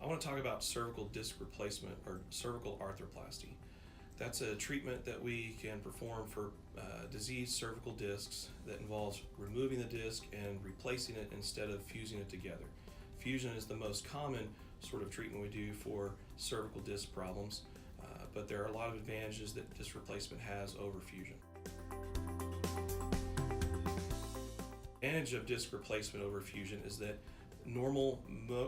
I want to talk about cervical disc replacement or cervical arthroplasty. That's a treatment that we can perform for diseased cervical discs that involves removing the disc and replacing it instead of fusing it together. Fusion is the most common sort of treatment we do for cervical disc problems, but there are a lot of advantages that disc replacement has over fusion. The advantage of disc replacement over fusion is that normal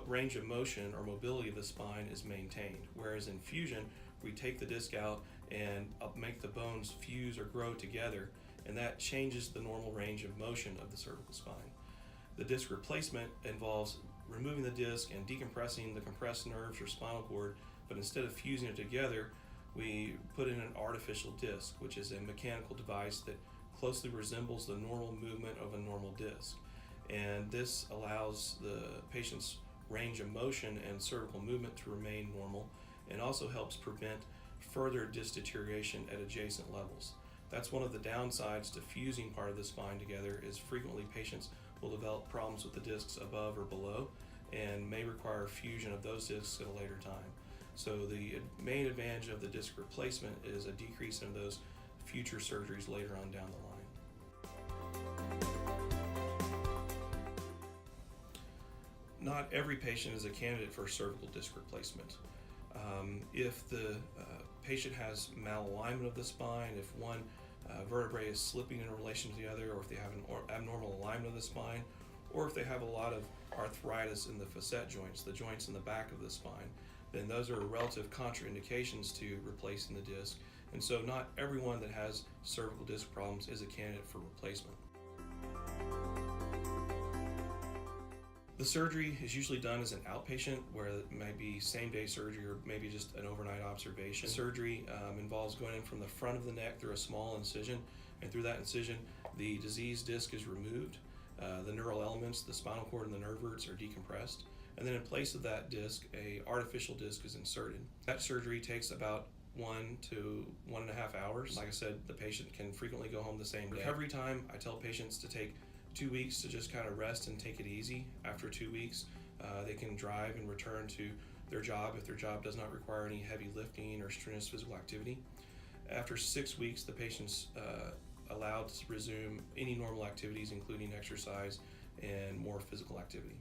range of motion or mobility of the spine is maintained, whereas in fusion we take the disc out and make the bones fuse or grow together, and that changes the normal range of motion of the cervical spine. The disc replacement involves removing the disc and decompressing the compressed nerves or spinal cord, but instead of fusing it together, we put in an artificial disc, which is a mechanical device that closely resembles the normal movement of a normal disc. And this allows the patient's range of motion and cervical movement to remain normal, and also helps prevent further disc deterioration at adjacent levels. That's one of the downsides to fusing part of the spine together, is frequently patients will develop problems with the discs above or below and may require fusion of those discs at a later time. So the main advantage of the disc replacement is a decrease in those future surgeries later on down the line. Not every patient is a candidate for cervical disc replacement. If the patient has malalignment of the spine, if one vertebrae is slipping in relation to the other, or if they have an abnormal alignment of the spine, or if they have a lot of arthritis in the facet joints, the joints in the back of the spine, then those are relative contraindications to replacing the disc. And so not everyone that has cervical disc problems is a candidate for replacement. The surgery is usually done as an outpatient, where it might be same-day surgery or maybe just an overnight observation. Surgery involves going in from the front of the neck through a small incision, and through that incision the diseased disc is removed. The neural elements, the spinal cord and the nerve roots, are decompressed, and then in place of that disc, an artificial disc is inserted. That surgery takes about 1 to 1.5 hours. Like I said, the patient can frequently go home the same day. Recovery time, I tell patients to take 2 weeks to just kind of rest and take it easy. After 2 weeks, they can drive and return to their job if their job does not require any heavy lifting or strenuous physical activity. After 6 weeks, the patient's allowed to resume any normal activities, including exercise and more physical activity.